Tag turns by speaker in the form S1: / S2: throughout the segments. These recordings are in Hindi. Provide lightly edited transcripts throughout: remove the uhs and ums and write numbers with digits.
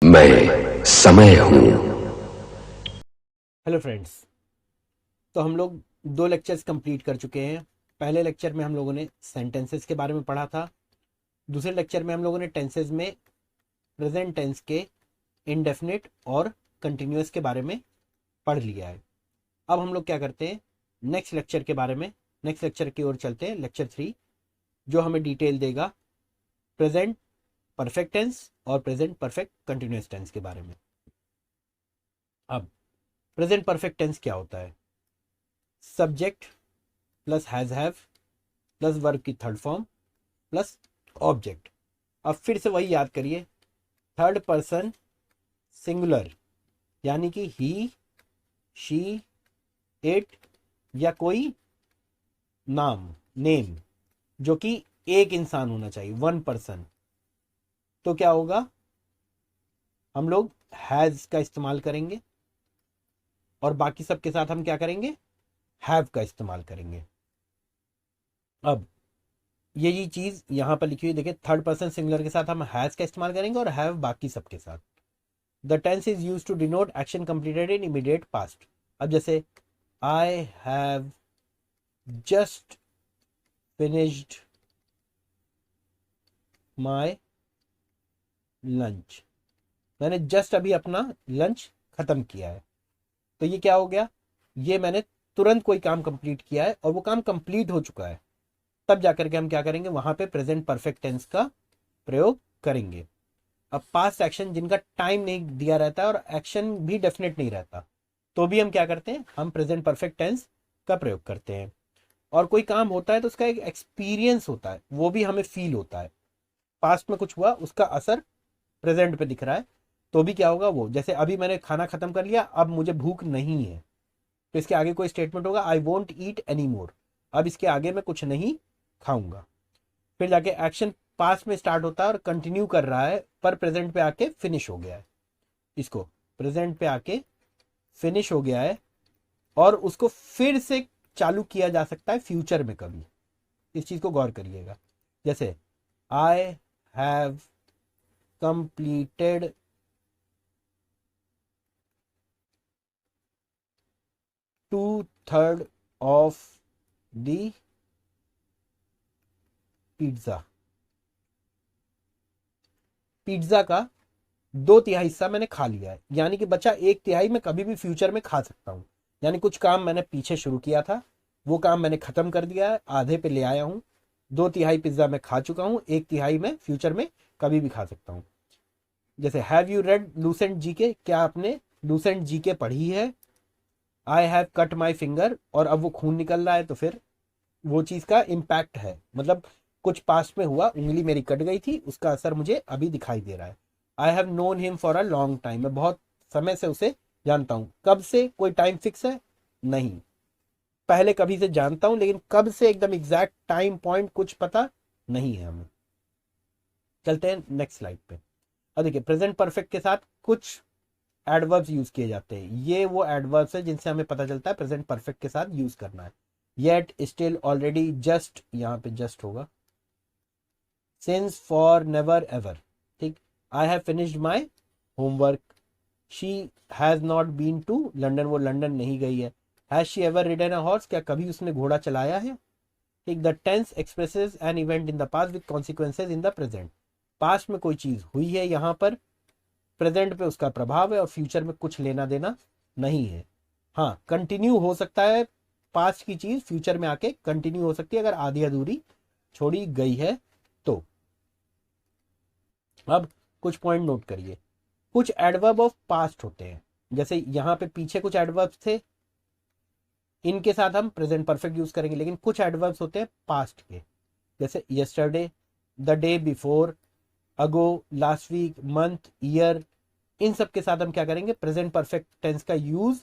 S1: मैं समय हूं।
S2: Hello friends. तो हम लोग दो लेक्चर्स कंप्लीट कर चुके हैं। पहले लेक्चर में हम लोगों ने सेंटेंसेस के बारे में पढ़ा था। दूसरे लेक्चर में हम लोगों ने टेंसेस में प्रेजेंट टेंस के इनडेफिनिट और कंटिन्यूअस के बारे में पढ़ लिया है। अब हम लोग क्या करते हैं, नेक्स्ट लेक्चर के बारे में, नेक्स्ट लेक्चर की ओर चलते हैं, लेक्चर 3, जो हमें डिटेल देगा प्रेजेंट परफेक्ट टेंस और प्रेजेंट परफेक्ट कंटिन्यूअस टेंस के बारे में। अब प्रेजेंट परफेक्ट टेंस क्या होता है? Subject plus has have plus verb की थर्ड फॉर्म प्लस ऑब्जेक्ट। अब फिर से वही याद करिए, थर्ड पर्सन सिंगुलर, यानी कि ही, शी, इट या कोई नाम, नेम, जो कि एक इंसान होना चाहिए, वन पर्सन। तो क्या होगा, हम लोग हैज का इस्तेमाल करेंगे और बाकी सब के साथ हम क्या करेंगे, हैव का इस्तेमाल करेंगे। अब यही चीज यहां पर लिखी हुई देखिए, थर्ड पर्सन सिंगुलर के साथ हम हैज का इस्तेमाल करेंगे और हैव बाकी सब के साथ। The tense is use to denote action completed in immediate past. अब जैसे I have just finished my lunch. मैंने जस्ट अभी अपना लंच खत्म किया है। तो ये क्या हो गया, ये मैंने तुरंत कोई काम कंप्लीट किया है और वो काम कंप्लीट हो चुका है। तब जाकर के हम क्या करेंगे, वहां पे प्रेजेंट परफेक्ट टेंस का प्रयोग करेंगे। अब पास्ट एक्शन जिनका टाइम नहीं दिया रहता है और एक्शन भी डेफिनेट नहीं रहता, तो भी हम क्या करते हैं, हम प्रेजेंट परफेक्ट टेंस का प्रयोग करते हैं। और कोई काम होता है तो उसका एक एक्सपीरियंस होता है, वो भी हमें फील होता है। पास्ट में कुछ हुआ, उसका असर प्रेजेंट पे दिख रहा है, तो भी क्या होगा, वो जैसे अभी मैंने खाना खत्म कर लिया, अब मुझे भूख नहीं है, तो इसके आगे कोई स्टेटमेंट होगा, I won't eat any more. अब इसके आगे मैं कुछ नहीं खाऊंगा। फिर जाके एक्शन पास्ट में स्टार्ट होता है और कंटिन्यू कर रहा है, पर प्रेजेंट पे आके फिनिश हो गया है। इसको प्रेजेंट पे आके फिनिश हो गया है और उसको फिर से चालू किया जा सकता है फ्यूचर में कभी। इस चीज को गौर करिएगा। जैसे I have completed 2/3 of the pizza. Pizza का 2/3 हिस्सा मैंने खा लिया है, यानी कि बचा 1/3 मैं कभी भी फ्यूचर में खा सकता हूँ। यानी कुछ काम मैंने पीछे शुरू किया था, वो काम मैंने खत्म कर दिया है, आधे पे ले आया हूँ। 2/3 पिज्जा मैं खा चुका हूँ, 1/3 मैं फ्यूचर में कभी भी खा सकता हूँ। जैसे have you read Lucent GK, क्या आपने लूसेंट जीके पढ़ी है? I have cut my finger, और अब वो खून निकल रहा है, तो फिर वो चीज का इम्पैक्ट है, मतलब कुछ पास्ट में हुआ, उंगली मेरी कट गई थी, उसका असर मुझे अभी दिखाई दे रहा है। I have known him for a long time, मैं बहुत समय से उसे जानता हूं। कब से, कोई टाइम फिक्स है? नहीं, पहले कभी से जानता हूं, लेकिन कब से एकदम एग्जैक्ट टाइम पॉइंट कुछ पता नहीं है हमें। चलते हैं नेक्स्ट स्लाइड पे। अब देखिए, प्रेजेंट परफेक्ट के साथ कुछ एडवर्ब्स यूज किए जाते हैं। ये वो एडवर्ब्स है जिनसे हमें पता चलता है प्रेजेंट परफेक्ट के साथ यूज करना है। येट, स्टिल, ऑलरेडी, जस्ट, यहाँ पे जस्ट होगा, सिंस, फॉर, नेवर, एवर। ठीक। I have finished my homework. She has not been to London, वो लंदन नहीं गई है। Has she ever ridden a horse, क्या कभी उसने घोड़ा चलाया है? ठीक। The tense expresses an event in the past with consequences in the present. Past में कोई चीज हुई है यहाँ पर, प्रेजेंट पे उसका प्रभाव है और फ्यूचर में कुछ लेना देना नहीं है। हाँ, कंटिन्यू हो सकता है, पास्ट की चीज फ्यूचर में आके कंटिन्यू हो सकती है अगर आधी अधूरी छोड़ी गई है तो। अब कुछ पॉइंट नोट करिए। कुछ एडवर्ब ऑफ पास्ट होते हैं, जैसे यहां पे पीछे कुछ एडवर्ब्स थे, इनके साथ हम प्रेजेंट परफेक्ट यूज करेंगे, लेकिन कुछ एडवर्ब्स होते हैं पास्ट के, जैसे yesterday, the day before, ago, last week, month, year. इन सब के साथ हम क्या करेंगे, प्रेजेंट परफेक्ट टेंस का यूज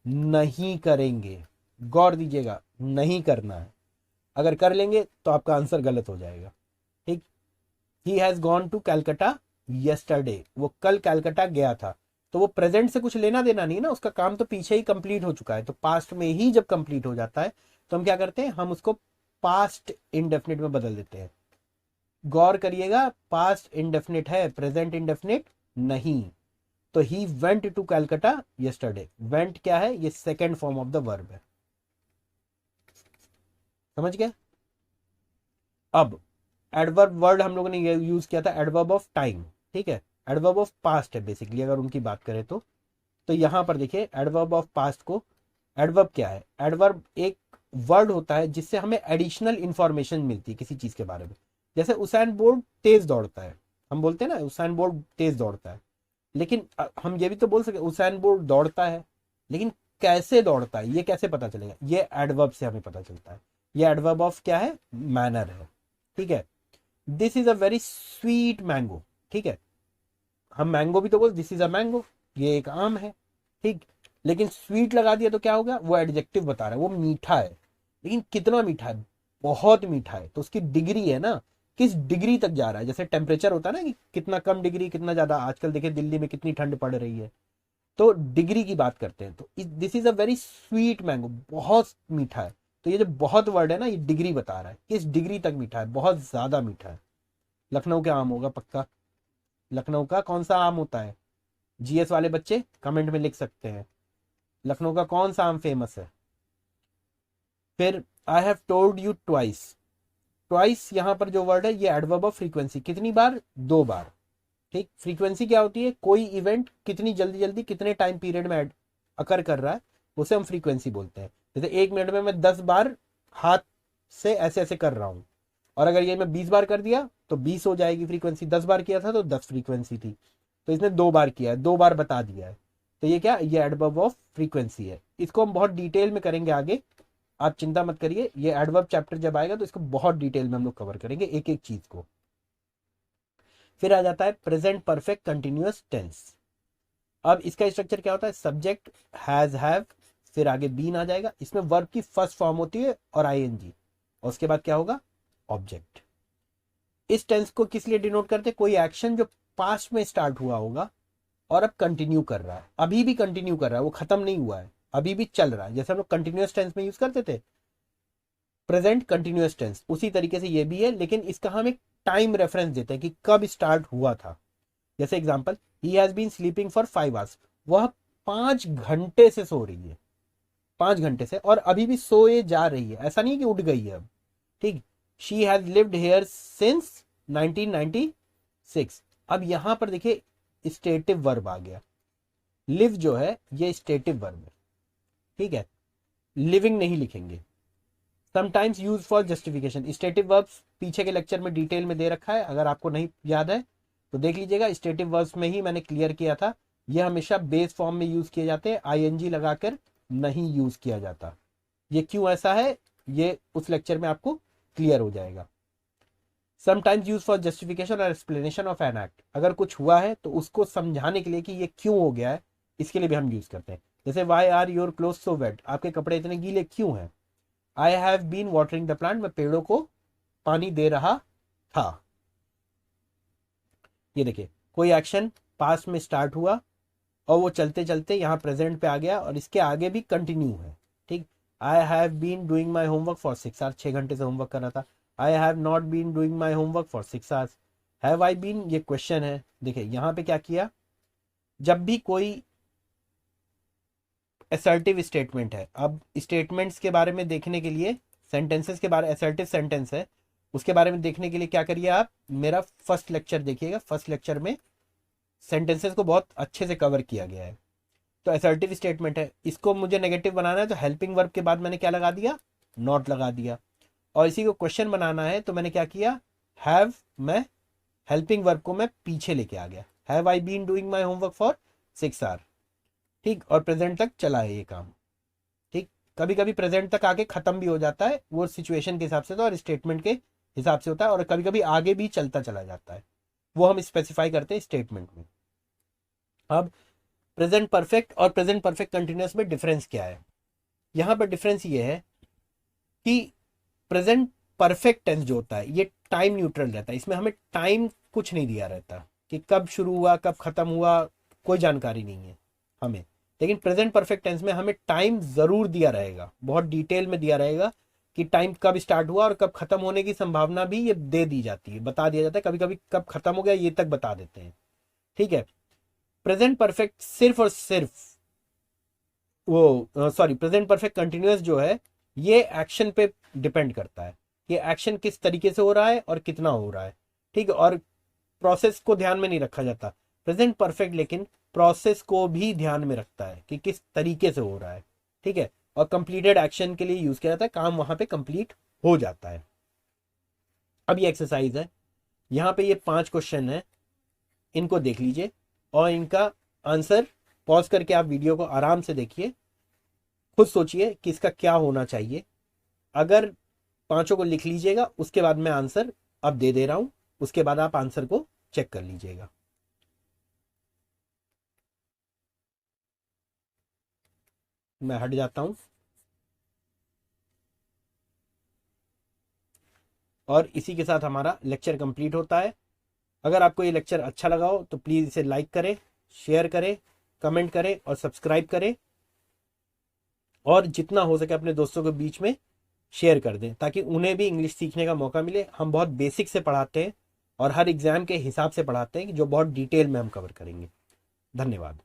S2: नहीं करेंगे। गौर दीजिएगा, नहीं करना है। अगर कर लेंगे तो आपका आंसर गलत हो जाएगा। ठीक। He has gone to Calcutta yesterday, वो कल कैलकाटा गया था, तो वो प्रेजेंट से कुछ लेना देना नहीं ना, उसका काम तो पीछे ही कंप्लीट हो चुका है। तो पास्ट में ही जब कंप्लीट हो जाता है तो हम क्या करते हैं, हम उसको पास्ट इंडेफिनिट में बदल देते हैं। गौर करिएगा, पास्ट इंडेफिनिट है, प्रेजेंट इंडेफिनिट नहीं। तो he went to Calcutta yesterday. Went क्या है, ये second form of the verb है। समझ गए? अब एडवर्ब वर्ड हम लोगों ने ये यूज किया था एडवर्ब ऑफ टाइम, ठीक है, एडवर्ब ऑफ पास्ट है बेसिकली अगर उनकी बात करें तो यहां पर देखिए एडवर्ब ऑफ पास्ट को, एडवर्ब क्या है, एडवर्ब एक वर्ड होता है जिससे हमें एडिशनल इंफॉर्मेशन मिलती है किसी चीज के बारे में। जैसे उसैन बोल्ट तेज दौड़ता है, हम बोलते हैं ना उसैन बोल्ट तेज दौड़ता है, लेकिन हम ये भी तो बोल सकते उसैन बोल्ट दौड़ता है, लेकिन कैसे दौड़ता है ये कैसे पता चलेगा, ये एडवर्ब से हमें पता चलता है। ये एडवर्ब ऑफ क्या है, मैनर है, ठीक है। This is a very sweet mango, ठीक है, हम मैंगो भी तो बोल, दिस इज अ मैंगो, ये एक आम है, ठीक, लेकिन स्वीट लगा दिया तो क्या हो गया, वो एडजेक्टिव बता रहा है, वो मीठा है, लेकिन कितना मीठा है, बहुत मीठा है, तो उसकी डिग्री है ना, किस डिग्री तक जा रहा है। जैसे टेम्परेचर होता है ना कि कितना कम डिग्री कितना ज्यादा, आजकल देखिए दिल्ली में कितनी ठंड पड़ रही है, तो डिग्री की बात करते हैं, तो this is a very sweet mango, बहुत मीठा है। तो ये जो बहुत वर्ड है ना, ये डिग्री बता रहा है किस डिग्री तक मीठा है, बहुत ज्यादा मीठा है। लखनऊ का आम होगा पक्का, लखनऊ का कौन सा आम होता है, जीएस वाले बच्चे कमेंट में लिख सकते हैं, लखनऊ का कौन सा आम फेमस है। फिर I have told you twice, twice यहां पर जो वर्ड है ये एडवर्ब ऑफ फ्रीक्वेंसी, कितनी बार, 2 बार, ठीक। फ्रीक्वेंसी क्या होती है, कोई इवेंट कितनी जल्दी जल्दी कितने टाइम पीरियड में अकर कर रहा है, उसे हम फ्रीक्वेंसी बोलते हैं। जैसे 1 मिनट में मैं 10 बार हाथ से ऐसे ऐसे कर रहा हूं, और अगर ये मैं 20 बार कर दिया तो 20 हो जाएगी फ्रीक्वेंसी, 10 बार किया था तो 10 फ्रीक्वेंसी थी, तो इसने 2 बार किया है, 2 बार बता दिया है, तो ये क्या, ये एडवर्ब ऑफ फ्रीक्वेंसी है। इसको हम बहुत डिटेल में करेंगे आगे, आप चिंता मत करिए, ये एडवर्ब चैप्टर जब आएगा तो इसको बहुत डिटेल में हम लोग कवर करेंगे एक एक चीज को। फिर आ जाता है प्रेजेंट परफेक्ट कंटिन्यूअस टेंस। अब इसका स्ट्रक्चर क्या होता है, सब्जेक्ट हैज हैव, फिर आगे बीन आ जाएगा, इसमें वर्ब की फर्स्ट फॉर्म होती है और आईएनजी, और उसके बाद क्या होगा, ऑब्जेक्ट। इस टेंस को किस लिए डिनोट करते हैं, कोई एक्शन जो पास्ट में स्टार्ट हुआ होगा और अब कंटिन्यू कर रहा है, अभी भी कंटिन्यू कर रहा है, वो खत्म नहीं हुआ है, अभी भी चल रहा है। जैसे हम लोग कंटिन्यूअस टेंस में यूज करते थे प्रेजेंट कंटिन्यूअस टेंस, उसी तरीके से ये भी है, लेकिन इसका हम एक टाइम रेफरेंस देते हैं कि कब स्टार्ट हुआ था। जैसे example, he has been sleeping for 5 hours, वह 5 घंटे से सो रही है, 5 घंटे से, और अभी भी सोए जा रही है, ऐसा नहीं कि उठ गई है अब, ठीक। She has lived here since 1996। अब यहां पर देखिए स्टेटिव वर्ब आ गया, लिव जो है ये स्टेटिव वर्ब है, ठीक है, लिविंग नहीं लिखेंगे। Sometimes use for justification, stative verbs पीछे के लेक्चर में डिटेल में दे रखा है, अगर आपको नहीं याद है तो देख लीजिएगा, स्टेटिव वर्ब्स में ही मैंने क्लियर किया था, ये हमेशा बेस फॉर्म में यूज किए जाते हैं, आईएनजी लगाकर नहीं यूज किया जाता। ये क्यों ऐसा है, ये उस लेक्चर में आपको क्लियर हो जाएगा। समटाइम्स यूज फॉर जस्टिफिकेशन और एक्सप्लेनेशन ऑफ एन एक्ट, अगर कुछ हुआ है तो उसको समझाने के लिए कि ये क्यों हो गया है, इसके लिए भी हम यूज करते हैं। जैसे why are your cloth so wet, आपके कपड़े इतने गीले क्यों हैं। I have been watering the plant, मैं पेड़ों को पानी दे रहा था। ये देखिए कोई एक्शन पास्ट में स्टार्ट हुआ और वो चलते चलते यहाँ प्रेजेंट पे आ गया, और इसके आगे भी कंटिन्यू है, ठीक। I have been doing my homework for 6 hours, 6 घंटे से होमवर्क कर रहा था। I have not been doing my homework for 6 hours. Have I been, ये क्वेश्चन है, देखिए यहाँ पे क्या किया, जब भी कोई असर्टिव स्टेटमेंट है, अब स्टेटमेंट्स के बारे में देखने के लिए, सेंटेंसेस के बारे, असर्टिव सेंटेंस है उसके बारे में देखने के लिए क्या करिए, आप मेरा फर्स्ट लेक्चर देखिएगा, फर्स्ट लेक्चर में सेंटेंसेस को बहुत अच्छे से कवर किया गया है। तो असर्टिव स्टेटमेंट है, इसको मुझे नेगेटिव बनाना है, तो हेल्पिंग वर्ब के बाद मैंने क्या लगा दिया, नॉट लगा दिया, और इसी को क्वेश्चन बनाना है तो मैंने क्या किया, हैव, मैं हेल्पिंग वर्ब को मैं पीछे लेके आ गया, have I been doing my homework for 6 hour, ठीक, और प्रेजेंट तक चला है ये काम, ठीक। कभी कभी प्रेजेंट तक आके खत्म भी हो जाता है, वो सिचुएशन के हिसाब से तो और स्टेटमेंट के हिसाब से होता है, और कभी कभी आगे भी चलता चला जाता है, वो हम स्पेसिफाई करते हैं स्टेटमेंट में। अब प्रेजेंट परफेक्ट और प्रेजेंट परफेक्ट कंटिन्यूअस में डिफरेंस क्या है, यहां पर डिफरेंस ये है कि प्रेजेंट परफेक्ट टेंस जो होता है ये टाइम न्यूट्रल रहता है, इसमें हमें टाइम कुछ नहीं दिया रहता कि कब शुरू हुआ कब खत्म हुआ, कोई जानकारी नहीं है हमें। लेकिन प्रेजेंट परफेक्ट टेंस में हमें टाइम जरूर दिया रहेगा, बहुत डिटेल में दिया रहेगा कि टाइम कब स्टार्ट हुआ और कब खत्म होने की संभावना भी ये दे दी जाती है, बता दिया जाता है, कभी कभी कब खत्म हो गया ये तक बता देते हैं, ठीक है। प्रेजेंट परफेक्ट सिर्फ और सिर्फ प्रेजेंट परफेक्ट कंटिन्यूअस जो है ये एक्शन पे डिपेंड करता है, ये एक्शन किस तरीके से हो रहा है और कितना हो रहा है, ठीक है। और प्रोसेस को ध्यान में नहीं रखा जाता। प्रेजेंट परफेक्ट लेकिन प्रोसेस को भी ध्यान में रखता है कि किस तरीके से हो रहा है, ठीक है। और कंप्लीटेड एक्शन के लिए यूज किया जाता है, काम वहां पे कंप्लीट हो जाता है। अब ये एक्सरसाइज है, यहाँ पे ये 5 क्वेश्चन है, इनको देख लीजिए और इनका आंसर पॉज करके आप वीडियो को आराम से देखिए, खुद सोचिए कि इसका क्या होना चाहिए। अगर 5 को लिख लीजिएगा, उसके बाद मैं आंसर अब दे रहा हूं, उसके बाद आप आंसर को चेक कर लीजिएगा। मैं हट जाता हूं और इसी के साथ हमारा लेक्चर कंप्लीट होता है। अगर आपको ये लेक्चर अच्छा लगा हो तो प्लीज़ इसे लाइक करें, शेयर करें, कमेंट करें और सब्सक्राइब करें, और जितना हो सके अपने दोस्तों के बीच में शेयर कर दें ताकि उन्हें भी इंग्लिश सीखने का मौका मिले। हम बहुत बेसिक से पढ़ाते हैं और हर एग्ज़ाम के हिसाब से पढ़ाते हैं, जो बहुत डिटेल में हम कवर करेंगे। धन्यवाद।